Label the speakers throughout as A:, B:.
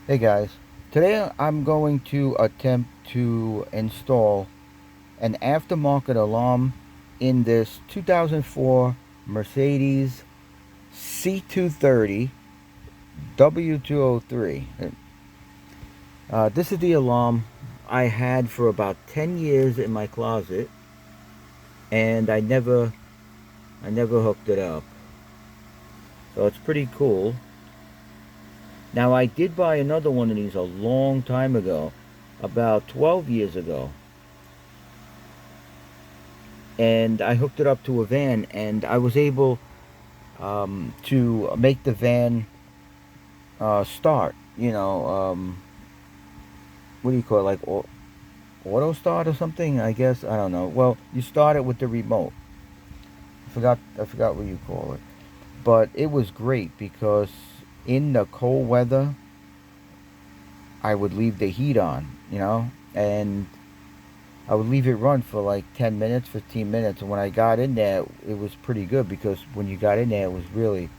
A: Hey guys, today I'm going to attempt to install an aftermarket alarm in this 2004 Mercedes C230 w203. This is the alarm I had for about 10 years in my closet, and I never hooked it up. So it's pretty cool. Now I did buy another one of these a long time ago, about 12 years ago, and I hooked it up to a van, and I was able to make the van start. What do you call it? Like auto start or something? I guess I don't know. Well, you start it with the remote. I forgot what you call it, but it was great because in the cold weather, I would leave the heat on, and I would leave it run for like 10 minutes, 15 minutes. And when I got in there, it was pretty good because when you got in there, it was really,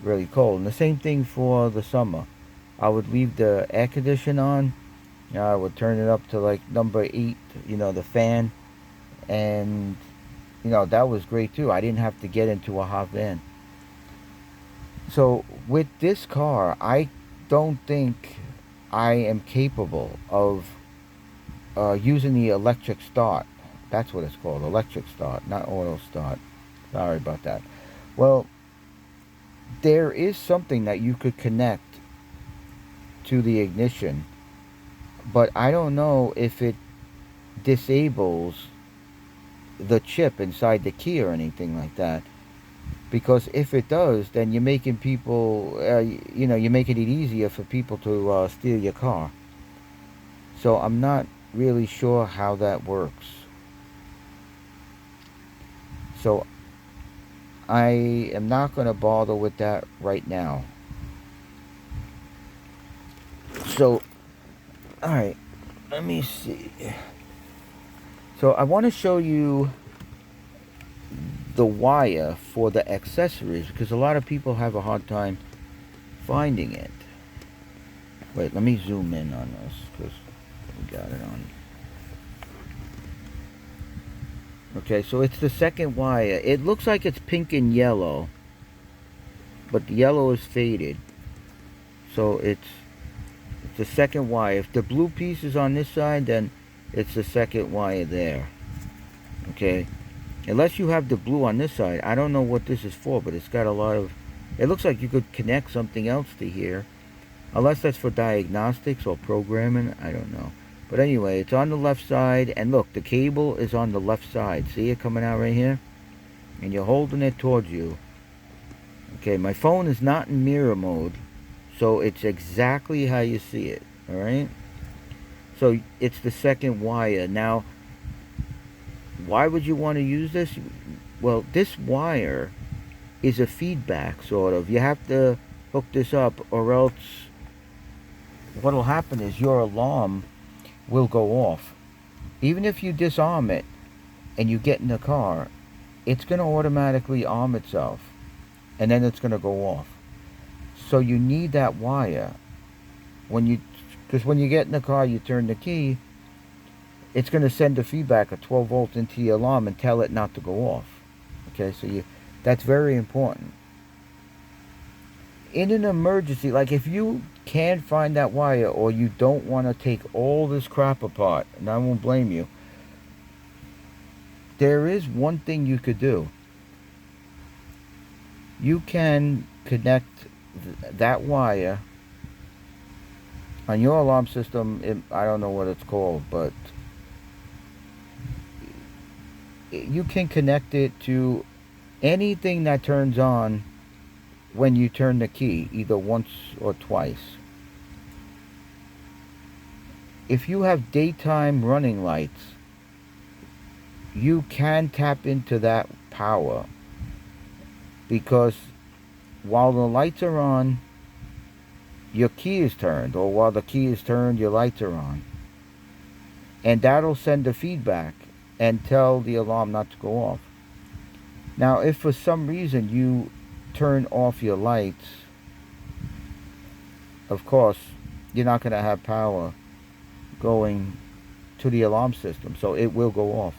A: really cold. And the same thing for the summer. I would leave the air condition on. I would turn it up to like number 8, the fan. And, that was great too. I didn't have to get into a hot van. So with this car, I don't think I am capable of using the electric start. That's what it's called, electric start, not auto start. Sorry about that. Well, there is something that you could connect to the ignition, but I don't know if it disables the chip inside the key or anything like that. Because if it does, then you're making people, you're making it easier for people to steal your car. So I'm not really sure how that works. So I am not going to bother with that right now. So, alright, let me see. So I want to show you the wire for the accessories because a lot of people have a hard time finding it. Wait, let me zoom in on this because we got it on. Okay, so it's the second wire. It looks like it's pink and yellow, but the yellow is faded. So it's the second wire. If the blue piece is on this side, then it's the second wire there. Okay, unless you have the blue on this side. I don't know what this is for, but it's got a lot of... It looks like you could connect something else to here. Unless that's for diagnostics or programming. I don't know. But anyway, it's on the left side. And look, the cable is on the left side. See it coming out right here? And you're holding it towards you. Okay, my phone is not in mirror mode. So it's exactly how you see it. Alright? So it's the second wire. Now, why would you want to use this? Well, this wire is a feedback, sort of. You have to hook this up, or else what will happen is your alarm will go off. Even if you disarm it and you get in the car, it's going to automatically arm itself, and then it's going to go off. So you need that wire because when you get in the car, you turn the key, it's going to send a feedback of 12 volts into the alarm and tell it not to go off. Okay, so that's very important. In an emergency, like if you can't find that wire or you don't want to take all this crap apart, and I won't blame you, there is one thing you could do. You can connect that wire on your alarm system. I don't know what it's called, but you can connect it to anything that turns on when you turn the key, either once or twice. If you have daytime running lights, you can tap into that power, because while the lights are on, your key is turned, or while the key is turned, your lights are on. And that'll send a feedback and tell the alarm not to go off. Now, if for some reason you turn off your lights, of course, you're not going to have power going to the alarm system, so it will go off.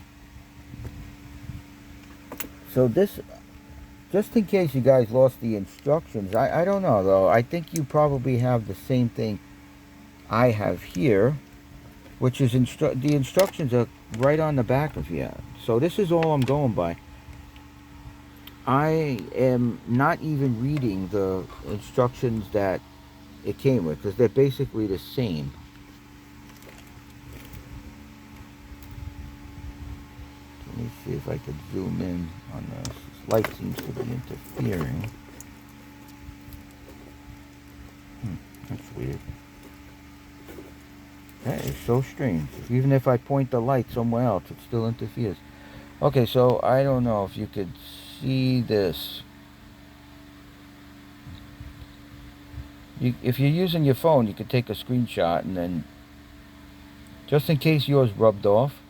A: So this, just in case you guys lost the instructions, I don't know though. I think you probably have the same thing I have here, which is the instructions are right on the back of here. So this is all I'm going by. I am not even reading the instructions that it came with, because they're basically the same. Let me see if I could zoom in on this. This light seems to be interfering. That's weird. That is so strange. Even if I point the light somewhere else, it still interferes. Okay, so I don't know if you could see this. If you're using your phone, you could take a screenshot, and then, just in case yours rubbed off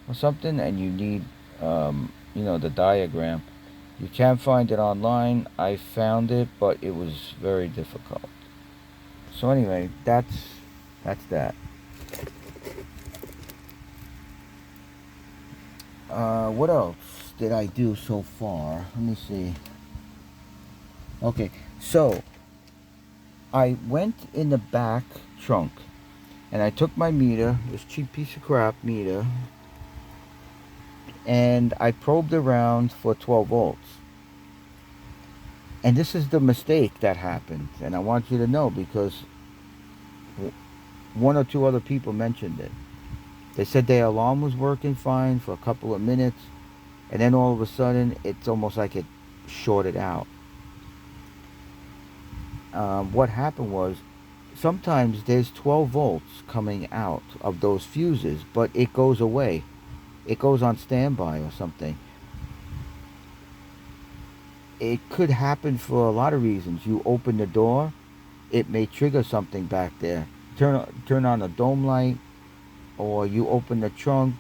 A: or something and you need, the diagram, you can find it online. I found it, but it was very difficult. So anyway, that's that. What else did I do so far? Let me see. Okay, so I went in the back trunk and I took my meter, this cheap piece of crap meter, and I probed around for 12 volts. And this is the mistake that happened, and I want you to know, because one or two other people mentioned it. They said their alarm was working fine for a couple of minutes, and then all of a sudden it's almost like it shorted out. What happened was, sometimes there's 12 volts coming out of those fuses, but it goes away. It goes on standby or something. It could happen for a lot of reasons. You open the door, it may trigger something back there. Turn on a dome light, or you open the trunk,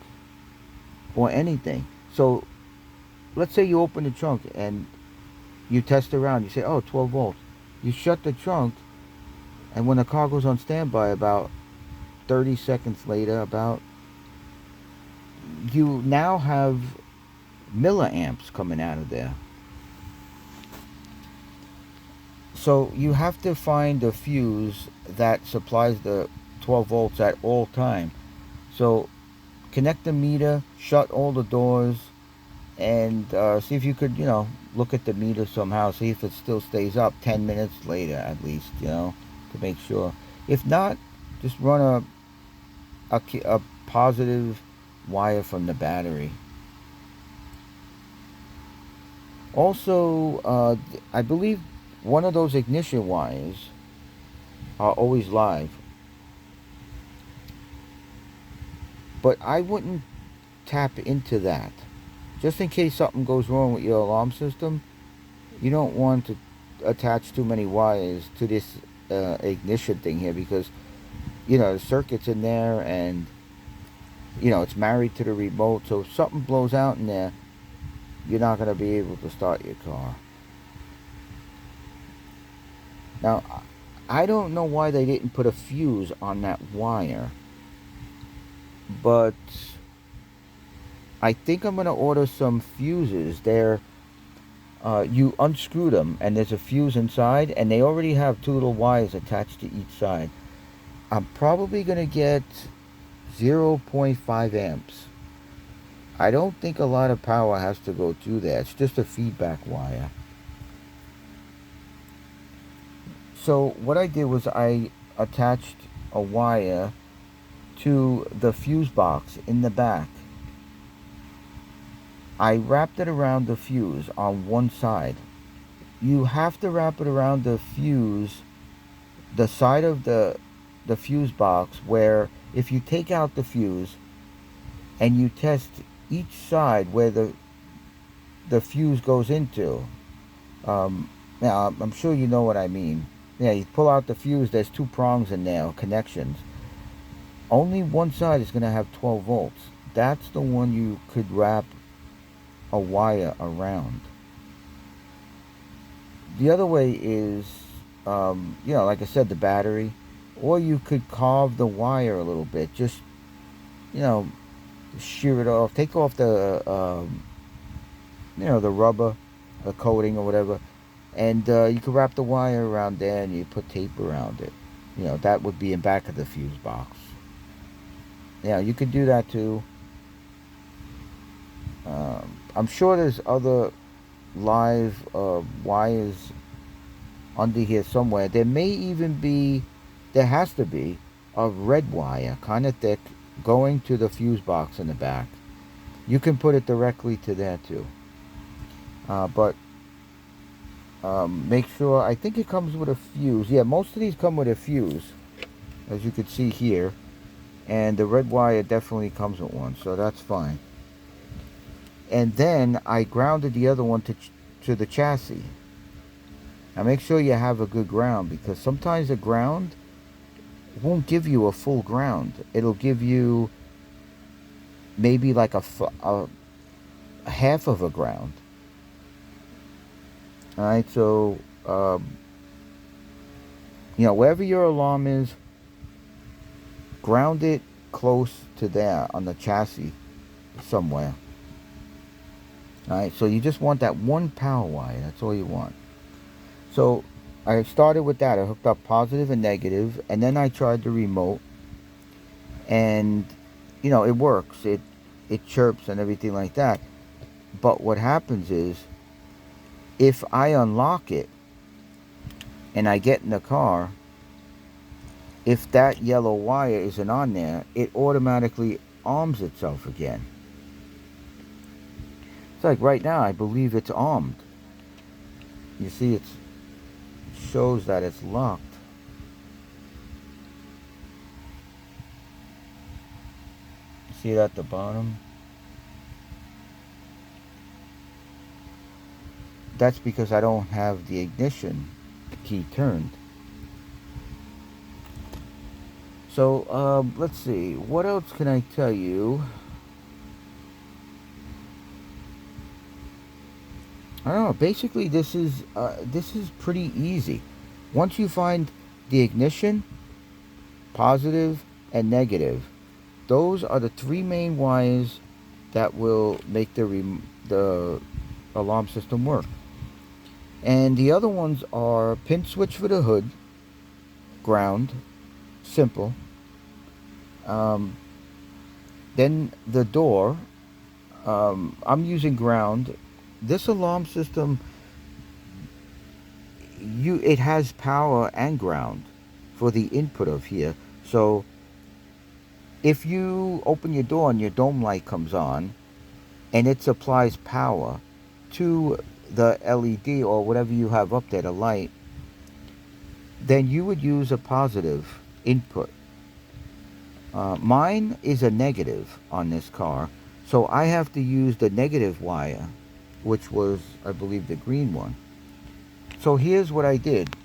A: or anything. So let's say you open the trunk and you test around. You say, oh, 12 volts. You shut the trunk, and when the car goes on standby, about 30 seconds later, you now have milliamps coming out of there. So you have to find a fuse that supplies the 12 volts at all time. So connect the meter, shut all the doors, and see if you could, look at the meter somehow, see if it still stays up 10 minutes later at least, to make sure. If not, just run a positive wire from the battery. Also, I believe one of those ignition wires are always live. But I wouldn't tap into that. Just in case something goes wrong with your alarm system, you don't want to attach too many wires to this ignition thing here, because, the circuit's in there, and, it's married to the remote. So if something blows out in there, you're not going to be able to start your car. Now, I don't know why they didn't put a fuse on that wire, but I think I'm going to order some fuses. You unscrew them, and there's a fuse inside, and they already have two little wires attached to each side. I'm probably going to get 0.5 amps. I don't think a lot of power has to go through there. It's just a feedback wire. So what I did was I attached a wire to the fuse box in the back. I wrapped it around the fuse on one side. You have to wrap it around the fuse, the side of the fuse box, where if you take out the fuse and you test each side where the fuse goes into, now I'm sure you know what I mean. Yeah, you pull out the fuse, there's two prongs in there, connections. Only one side is going to have 12 volts. That's the one you could wrap a wire around. The other way is, like I said, the battery. or you could carve the wire a little bit. Just, you know, shear it off. Take off the, the rubber, the coating or whatever. And you could wrap the wire around there and you put tape around it. That would be in back of the fuse box. Yeah, you could do that too. I'm sure there's other live wires under here somewhere. There may even be, there has to be, a red wire, kind of thick, going to the fuse box in the back. You can put it directly to there too. But make sure, I think it comes with a fuse. Yeah, most of these come with a fuse, as you can see here. And the red wire definitely comes with one, so that's fine. And then I grounded the other one to the chassis. Now make sure you have a good ground, because sometimes the ground won't give you a full ground. It'll give you maybe like a half of a ground. Alright, so wherever your alarm is, ground it close to there on the chassis somewhere. Alright, so you just want that one power wire. That's all you want. So I started with that. I hooked up positive and negative, and then I tried the remote, and it works. It chirps and everything like that. But what happens is, if I unlock it and I get in the car, if that yellow wire isn't on there, it automatically arms itself again. It's like right now, I believe it's armed. You see, it shows that it's locked. See it at the bottom? That's because I don't have the ignition key turned. So, let's see. What else can I tell you? I don't know. Basically, this is pretty easy. Once you find the ignition, positive and negative, those are the three main wires that will make the alarm system work. And the other ones are pin switch for the hood, ground, simple. Then the door, I'm using ground. This alarm system, it has power and ground for the input of here. So if you open your door and your dome light comes on and it supplies power to the LED or whatever you have up there, the light, then you would use a positive input. Mine is a negative on this car, so I have to use the negative wire, which was, I believe, the green one. So here's what I did.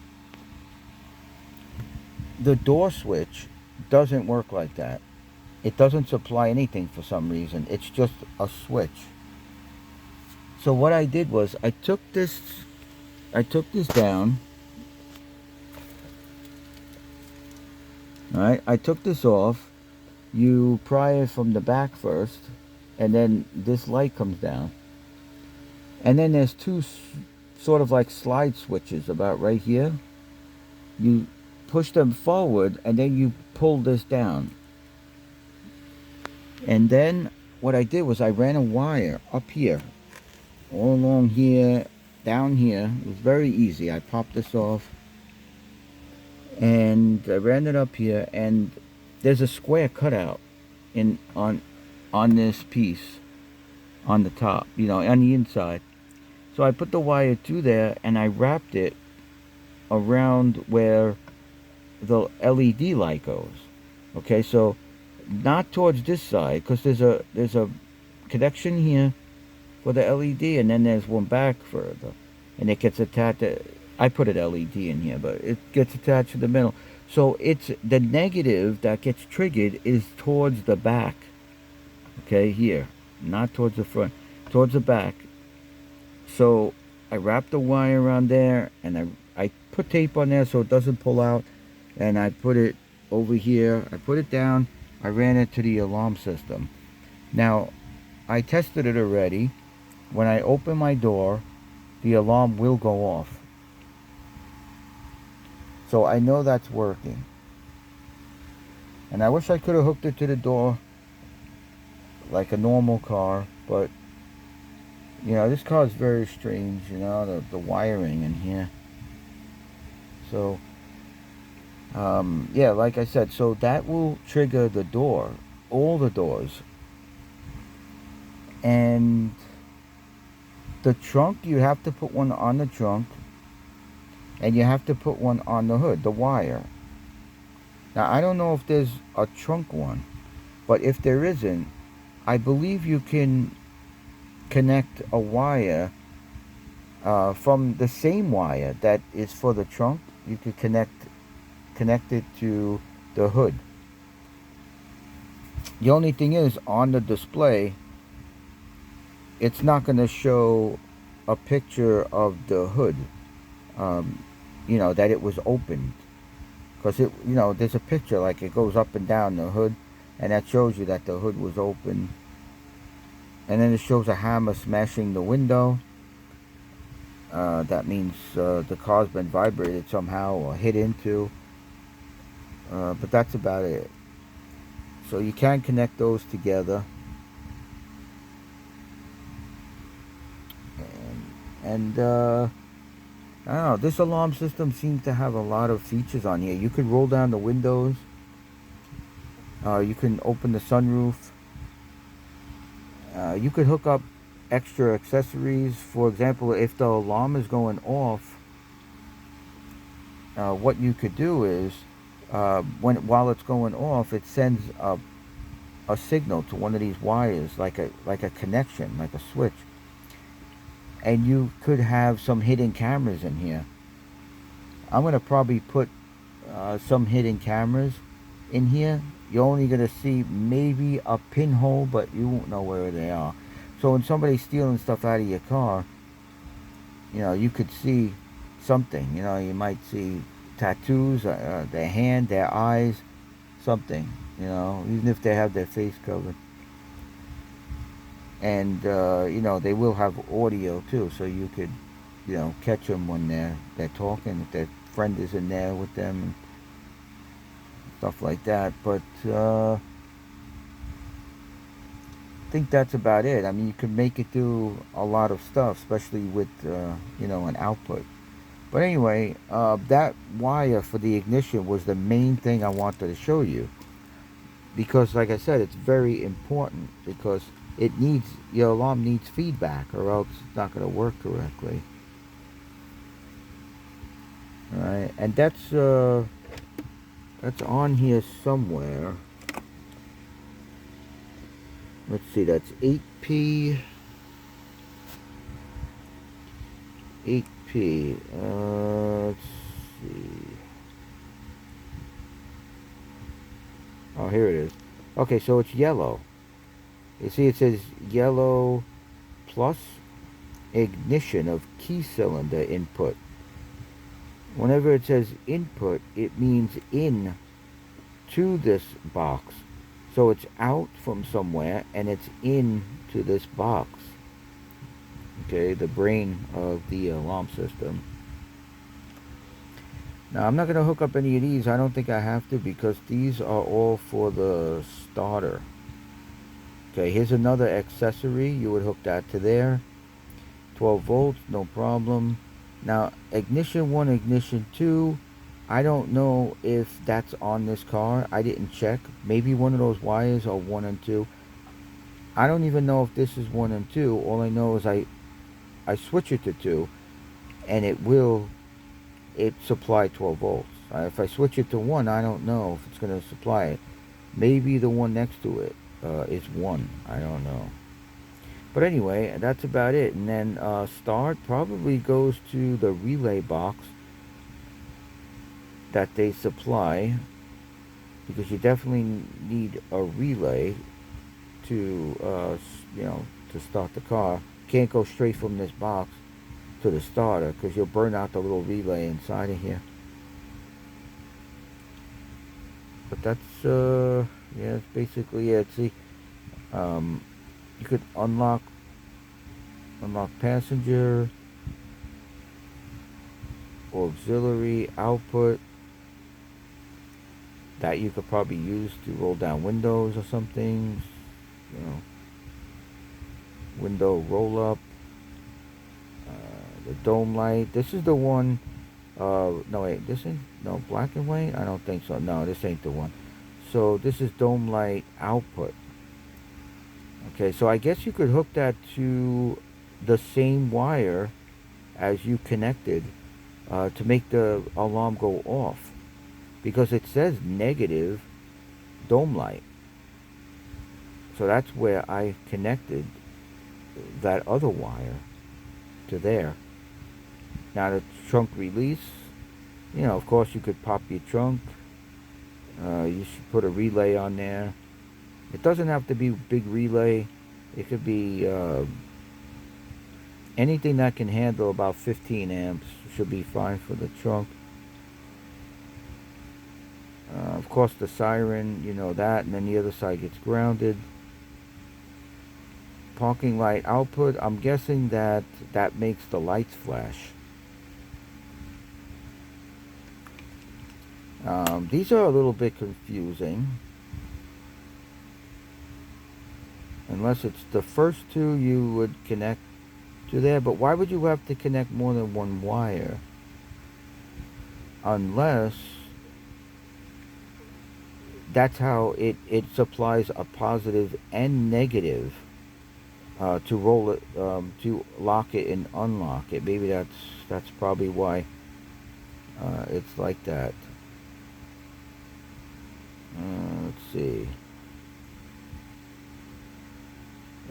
A: The door switch doesn't work like that. It doesn't supply anything for some reason. It's just a switch. So what I did was I took this down. Alright, I took this off. You pry it from the back first, and then this light comes down. And then there's two sort of like slide switches about right here. You push them forward and then you pull this down. And then what I did was I ran a wire up here, all along here, down here. It was very easy. I popped this off and I ran it up here, and there's a square cutout on this piece on the top, on the inside. So I put the wire through there and I wrapped it around where the LED light goes. Okay, so not towards this side, because there's a connection here for the LED, and then there's one back further, and it gets attached. I put an LED in here, but it gets attached to the middle. So it's the negative that gets triggered is towards the back. Okay, here, not towards the front, towards the back. So I wrap the wire around there, and I put tape on there so it doesn't pull out. and I put it over here. I put it down. I ran it to the alarm system. Now, I tested it already. When I open my door, the alarm will go off. So I know that's working. And I wish I could have hooked it to the door like a normal car, but you know, this car is very strange, you know, the wiring in here. So, yeah, like I said, so that will trigger the door, all the doors. And the trunk, you have to put one on the trunk, and you have to put one on the hood, the wire. Now, I don't know if there's a trunk one, but if there isn't, I believe you can connect a wire from the same wire that is for the trunk. You could connect it to the hood. The only thing is, on the display, it's not going to show a picture of the hood, you know, that it was opened. Because it, you know, there's a picture, like it goes up and down the hood, and that shows you that the hood was open. And then it shows a hammer smashing the window. That means the car's been vibrated somehow or hit into. But that's about it. So you can connect those together. And I don't know, this alarm system seems to have a lot of features on here. You could roll down the windows. You can open the sunroof. You could hook up extra accessories. For example, if the alarm is going off, what you could do is, while it's going off, it sends a signal to one of these wires, like a connection, like a switch. And you could have some hidden cameras in here. I'm gonna probably put some hidden cameras in here. You're only gonna see maybe a pinhole, but you won't know where they are. So when somebody's stealing stuff out of your car, you know, you could see something. You know, you might see tattoos, their hand, their eyes, something. You know, even if they have their face covered. And you know, they will have audio too, so you could, you know, catch them when they're talking, if their friend is in there with them and stuff like that. But I think that's about it. I mean, you can make it do a lot of stuff, especially with you know, an output. But anyway, that wire for the ignition was the main thing I wanted to show you, because like I said, it's very important, because it needs, your alarm needs feedback, or else it's not going to work correctly. Alright, and that's on here somewhere. Let's see, that's 8P. 8P. Let's see. Oh, here it is. Okay, so it's yellow. You see, it says yellow plus ignition of key cylinder input. Whenever it says input, it means in to this box. So it's out from somewhere and it's in to this box. Okay, the brain of the alarm system. Now, I'm not going to hook up any of these. I don't think I have to, because these are all for the starter. Okay, here's another accessory. You would hook that to there. 12 volts, no problem. Now, ignition 1, ignition 2, I don't know if that's on this car. I didn't check. Maybe one of those wires are 1 and 2. I don't even know if this is 1 and 2. All I know is I switch it to 2, and it supply 12 volts. If I switch it to 1, I don't know if it's going to supply it. Maybe the one next to it is 1. I don't know. But anyway, that's about it. And then start probably goes to the relay box that they supply, because you definitely need a relay to you know, to start the car. Can't go straight from this box to the starter, because you'll burn out the little relay inside of here. But that's yeah, that's basically it. See, um, you could unlock passenger, auxiliary output that you could probably use to roll down windows or something. You know, window roll up, the dome light. This is the one. No wait, this ain't no black and white. I don't think so. No, this ain't the one. So this is dome light output. Okay, so I guess you could hook that to the same wire as you connected to make the alarm go off, because it says negative dome light. So that's where I connected that other wire to there. Now the trunk release, you know, of course you could pop your trunk. You should put a relay on there. It doesn't have to be big relay. It could be anything that can handle about 15 amps should be fine for the trunk. Of course the siren, you know that, and then the other side gets grounded. Parking light output, I'm guessing that makes the lights flash. These are a little bit confusing. Unless it's the first two you would connect to there. But why would you have to connect more than one wire? Unless that's how it supplies a positive and negative to roll it, to lock it and unlock it. Maybe that's probably why it's like that. Let's see.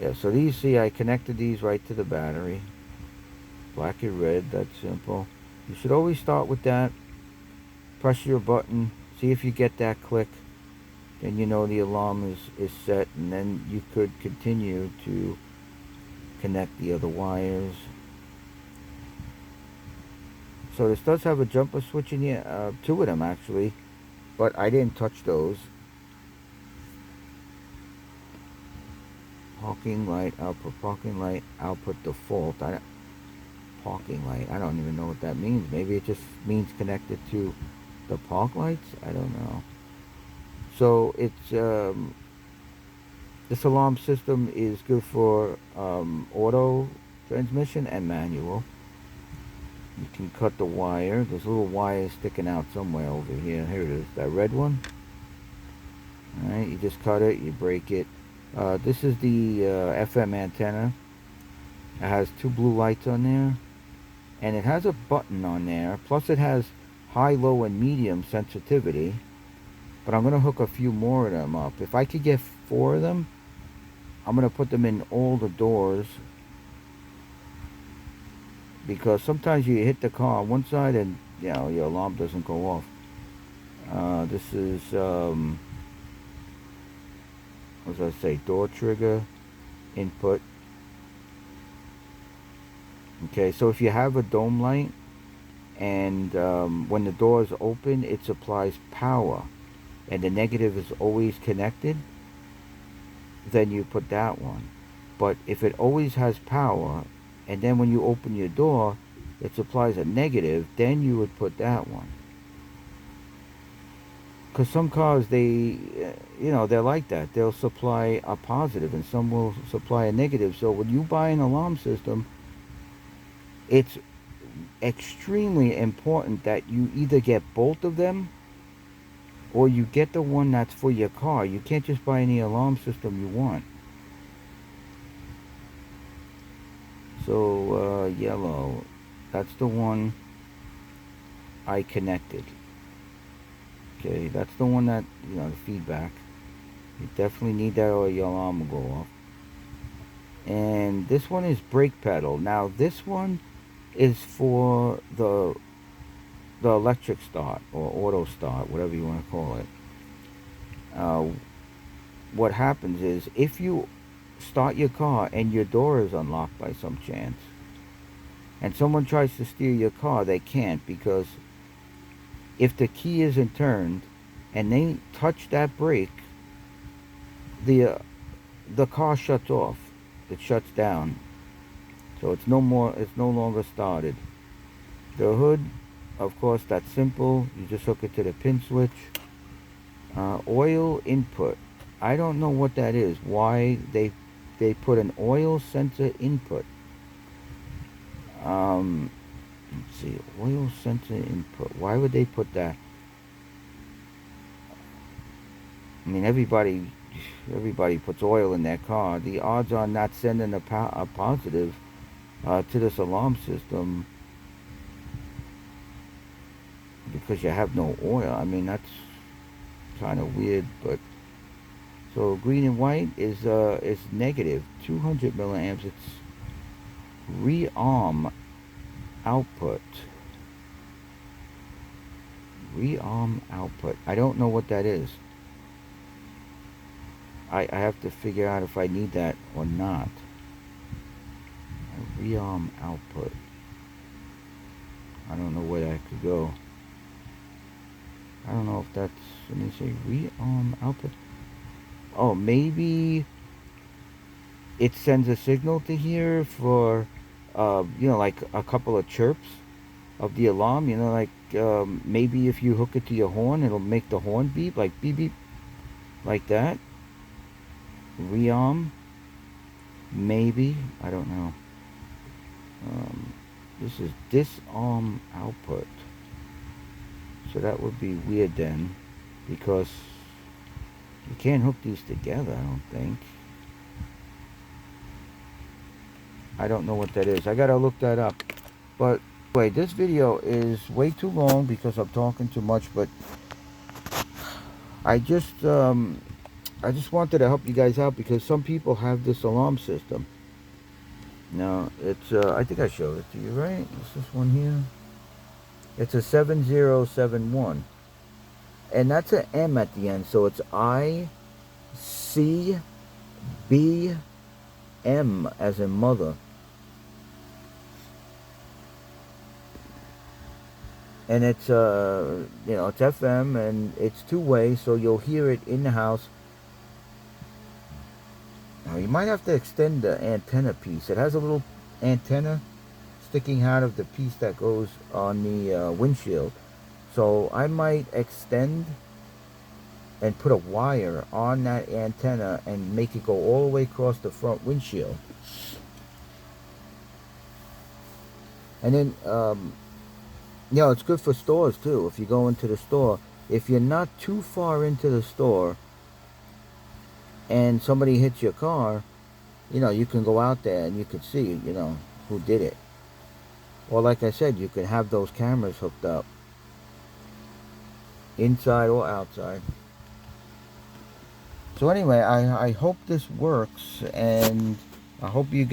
A: Yeah, so these, see, I connected these right to the battery. Black and red, that's simple. You should always start with that. Press your button, see if you get that click. Then you know the alarm is set, and then you could continue to connect the other wires. So this does have a jumper switch in here, two of them actually, but I didn't touch those. Parking light output default. Parking light, I don't even know what that means. Maybe it just means connected to the park lights. I don't know. So it's this alarm system is good for auto transmission and manual. You can cut the wire. There's a little wire sticking out somewhere over here. Here it is, that red one. Alright, you just cut it, you break it. This is the FM antenna. It has two blue lights on there, and it has a button on there. Plus it has high, low, and medium sensitivity. But I'm going to hook a few more of them up. If I could get 4 of them, I'm going to put them in all the doors. Because sometimes you hit the car on one side and, you know, your alarm doesn't go off. This is, what does I say, door trigger input. Okay, so if you have a dome light and when the door is open, it supplies power and the negative is always connected, then you put that one. But if it always has power and then when you open your door it supplies a negative, then you would put that one. Because some cars, they, you know, they're like that. They'll supply a positive and some will supply a negative. So when you buy an alarm system, it's extremely important that you either get both of them or you get the one that's for your car. You can't just buy any alarm system you want. So yellow, that's the one I connected. Okay, that's the one that, you know, the feedback. You definitely need that or your alarm will go off. And this one is brake pedal. Now this one is for the electric start or auto start, whatever you want to call it. What happens is if you start your car and your door is unlocked by some chance and someone tries to steal your car, they can't, because if the key isn't turned, and they touch that brake, the car shuts off. It shuts down. So it's no longer started. The hood, of course, that's simple. You just hook it to the pin switch. Oil input. I don't know what that is. Why they put an oil sensor input. Let's see, oil sensor input. Why would they put that? I mean, everybody puts oil in their car. The odds on not sending a positive to this alarm system because you have no oil. I mean, that's kind of weird. But so green and white is negative 200 milliamps. It's rearm output. Rearm output. I don't know what that is. I have to figure out if I need that or not. Rearm output. I don't know where that could go. I don't know if that's, let me say, rearm output. Oh, maybe it sends a signal to here for, like a couple of chirps of the alarm. Like maybe if you hook it to your horn, it'll make the horn beep, like beep beep, like that. Rearm, maybe, I don't know. This is disarm output. So that would be weird then, because you can't hook these together, I don't think. I don't know what that is. I gotta look that up. But anyway, this video is way too long because I'm talking too much, but I just wanted to help you guys out because some people have this alarm system. Now, it's, I think I showed it to you, right? It's this one here. It's a 7071. And that's an M at the end, so it's ICBM as in mother. And it's, it's FM and it's two-way, so you'll hear it in the house. Now, you might have to extend the antenna piece. It has a little antenna sticking out of the piece that goes on the windshield. So I might extend and put a wire on that antenna and make it go all the way across the front windshield. And then, it's good for stores too. If you go into the store, if you're not too far into the store and somebody hits your car, you can go out there and you can see, who did it. Or like I said, you can have those cameras hooked up, inside or outside. So anyway, I hope this works, and I hope it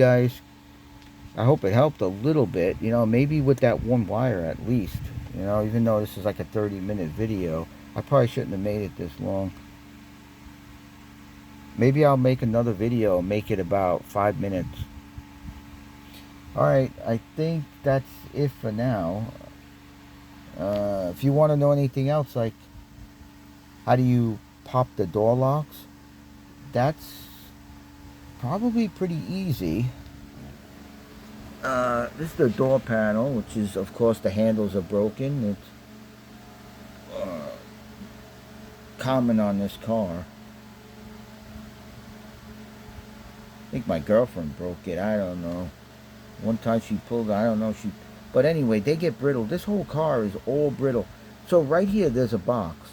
A: helped a little bit, maybe with that one wire at least, even though this is like a 30-minute video. I probably shouldn't have made it this long. Maybe I'll make another video, make it about 5 minutes. Alright, I think that's it for now. If you want to know anything else, like how do you pop the door locks, that's probably pretty easy. This is the door panel, which is, of course, the handles are broken. It's common on this car. I think my girlfriend broke it. I don't know. One time she pulled, I don't know, but anyway, they get brittle. This whole car is all brittle. So right here, there's a box.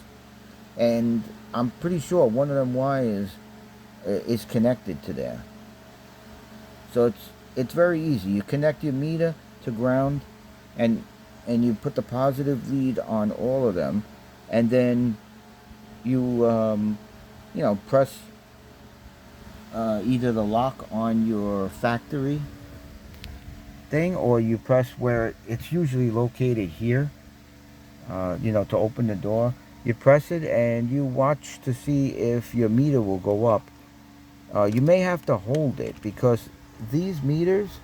A: And I'm pretty sure one of them wires is connected to there. So it's very easy. You connect your meter to ground, and you put the positive lead on all of them. And then you, press either the lock on your factory thing, or you press where it's usually located here, to open the door. You press it and you watch to see if your meter will go up. You may have to hold it because these meters,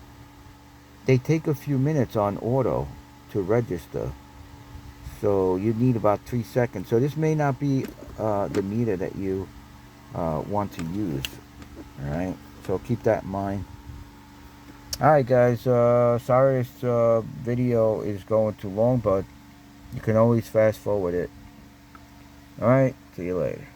A: they take a few minutes on auto to register. So you need about 3 seconds. So this may not be the meter that you want to use. Alright, so keep that in mind. Alright guys, sorry this video is going too long, but you can always fast forward it. Alright, see you later.